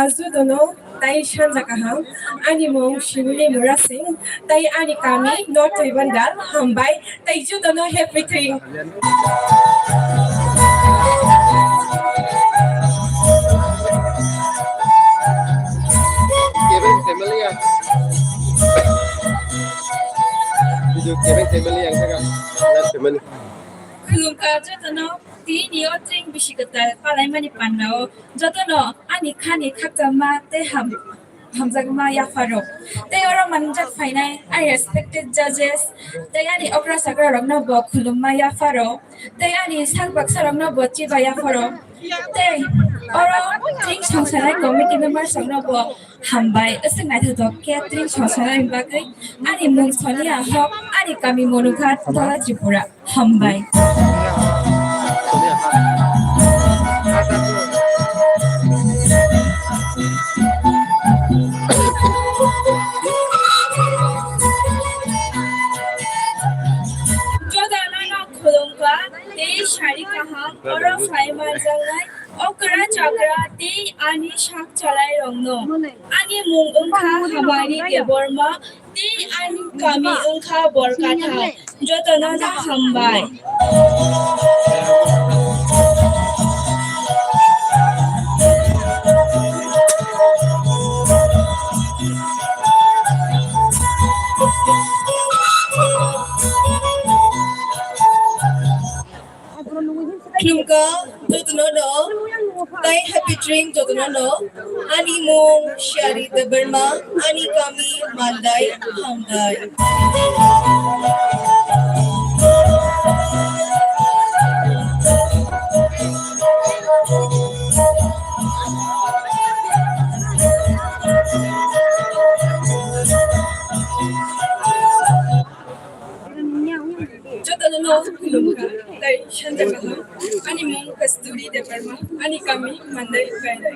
Zudono, Tai Shanzakaham, Animo, Shimili Murasing, Tai Anikami, not Vandal, Hambai, Tai Judono, everything. Kevin family à? Ví dụ Kevin family ang saka, not family. Kulungka jotono ti ni otring bishigata palai mani panao jotono ani khani khakjama te hamjagma yafaro te ora manjak fainai I respected judges te ani okra sakra rokno bo khulumma yafaro te ani sangbak sarokno bo chiba yafaro te ora tring songsanai committee members rokno bo hambai asngai thadok ke tring songsanai bagai ani mungsoni ahok ani kami monukhat tola tripura hambai Shari kaha ora faima jangai okra chakra te ani shak chalai rongno ani mung ungkha hamari deborma te ani kami ungkha borkatha jotona ja hambai Klungka, Jotono, Tai Happy Dream Jotono, Ani Mong, Shari the Burma, Ani Kami, Mandai, Hamdai. Jotono, Klungka, Tai Shanzakaha, Ani Mong, Kasturi the Burma, Ani Kami, Mandai, Kaidai.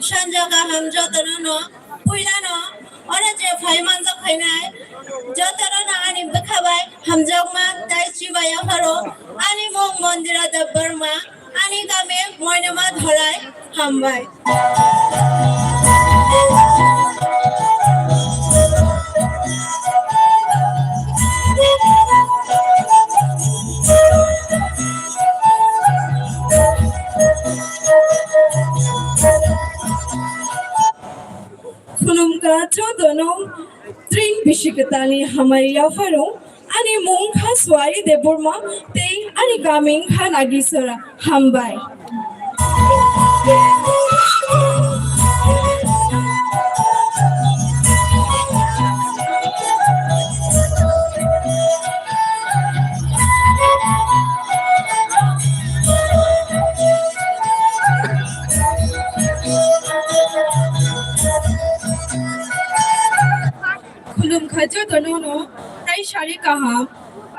Shanzakaham Jotono, Puilano, Orange Faimanza Kainai, Jotono Ani Bakabai, Hamjagma, Taichiba Yafaro, Ani Mong Mondira the Burma, Ani Kame, Moinama Thorai, Hambai. Kulumka Jotono, Drink Bishikatani, Hamari Yafaro, Ani Mong Haswari de Burma, Te Ani Kaming Hanagisora, Hambai. Kulumka Jotono, Tai Shari Kaham,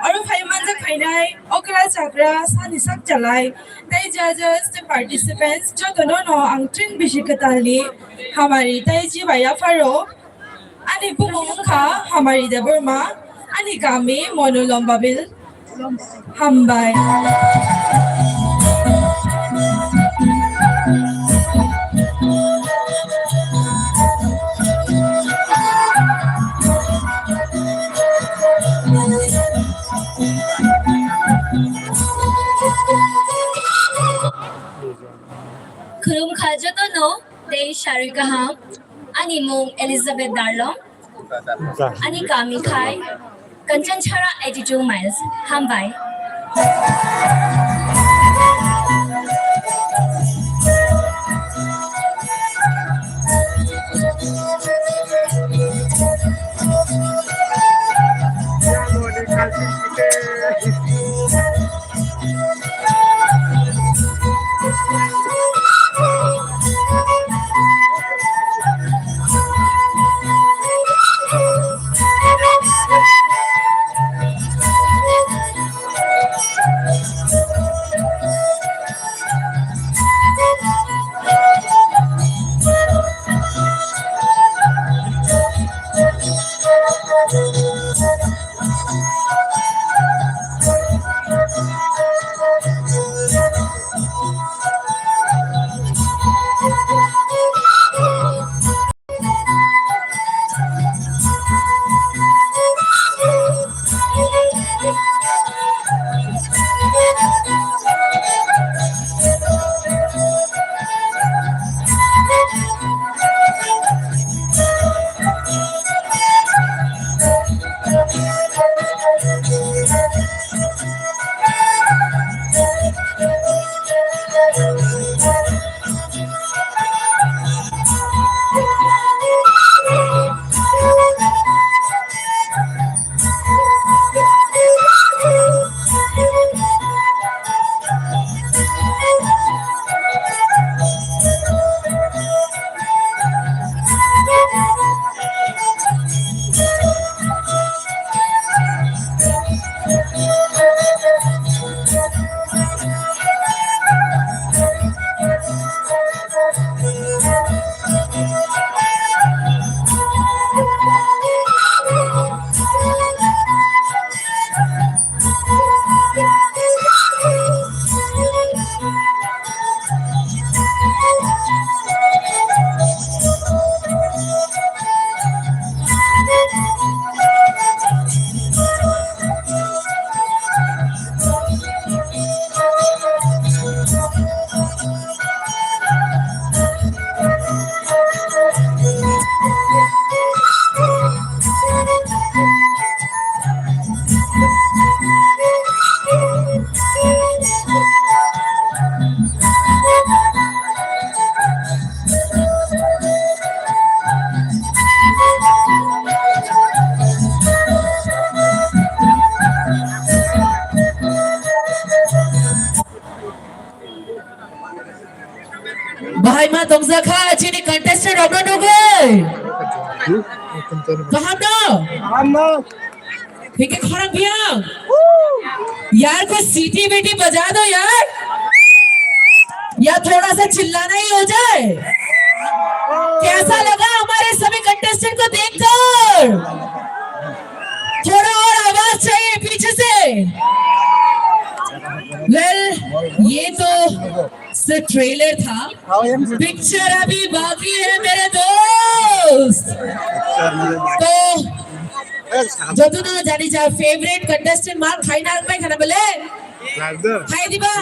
और फाइमांजा खाइनाय ओकरा जाग्रा सानिसाक चलाय ताई जजेस the participants जो दोनों no अंगट्रिन बिशिकताली हमारी ताई जी बाया फारो आनी बुमुखा हमारी देबरमा आनी गामी मोनोलम्बाबिल हमबाय Kulungka jotono Tai Shari kaha ani mong Elizabeth Darlong ani kami khai Kanchanchara 82 miles Hambai Jama Dongzaka Chini contestant Robno Doge. Kaham no? ठीक है खरक भैया यार कोई सीटी बीटी बजा दो यार या थोड़ा सा चिल्लाना ही हो जाए कैसा लगा हमारे सभी कंटेस्टेंट को देखकर थोड़ा और आवाज चाहिए पीछे से ये तो सिर्फ ट्रेलर था पिक्चर अभी बाकी है मेरे दोस्त तो जो तुम जानी जा फेवरेट कंटेस्टेंट मार खाई ना पे खाना बोले खाई दिबा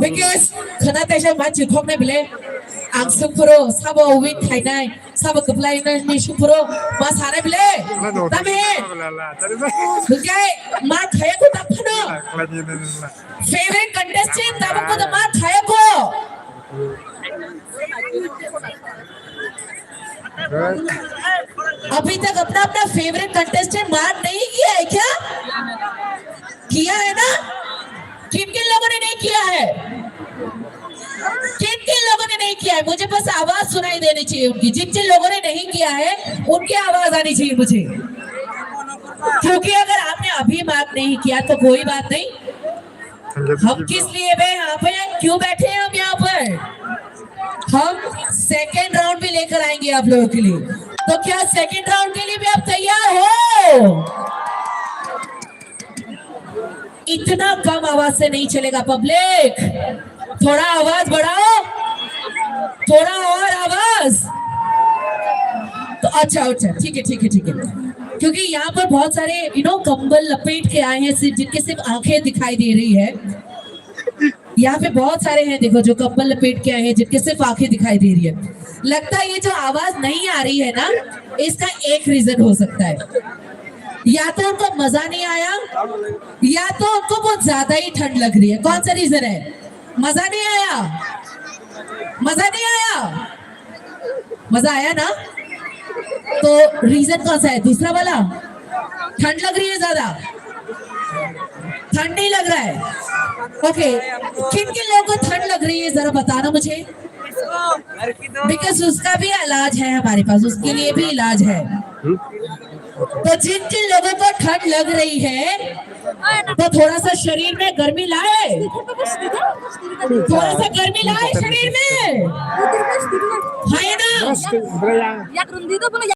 because खाना तेरे मार चिखोक ने बोले आंख से पुरो सब ओविन खाई ना सब कपलाई ना निशु पुरो मार सारे बोले तमे क्या मार खाया को तब ना फेवरेट कंटेस्टेंट तब को तो मार खाया को अभी तक अपना अपना फेवरेट कंटेस्टेंट मार्क नहीं किया है क्या? किया है ना? किन किन लोगों ने नहीं किया है? किन किन लोगों ने नहीं किया है? मुझे बस आवाज सुनाई देनी चाहिए उनकी जिन जिन लोगों ने नहीं किया है उनकी आवाज आनी चाहिए मुझे क्योंकि अगर आपने अभी मार्क नहीं किया तो कोई बात नहीं हम किस लिए बे यहाँ पे क्यों बैठे हैं हम यहाँ पर हम सेकेंड राउंड भी लेकर आएंगे आप लोगों के लिए तो क्या सेकेंड राउंड के लिए भी आप तैयार हो इतना कम आवाज से नहीं चलेगा पब्लिक थोड़ा आवाज बढ़ाओ थोड़ा और आवाज तो अच्छा ठीक है क्योंकि यहाँ पर बहुत सारे कंबल लपेट के आए हैं जिनके सिर्फ आंखें दिखाई दे रही है यहाँ पे बहुत सारे हैं देखो जो कंबल लपेट के आए हैं जिनके सिर्फ आंखें दिखाई दे रही है लगता है ये जो आवाज नहीं आ रही है ना इसका एक रीजन हो सकता है या तो उनको मजा नहीं आया या तो उनको बहुत ज्यादा ही ठंड लग रही है कौन सा रीजन है मजा नहीं आया मजा आया ना तो रीजन कौन सा है दूसरा वाला ठंड लग रही है ज्यादा ठंड नहीं लग रहा है ओके किन किन लोगों को ठंड लग रही है जरा बताना मुझे बिकॉज उसका भी इलाज है हमारे पास उसके लिए भी इलाज है तो जिन जिन लोगों को ठंड लग रही है तो थोड़ा सा शरीर में गर्मी लाए शरीर में है ना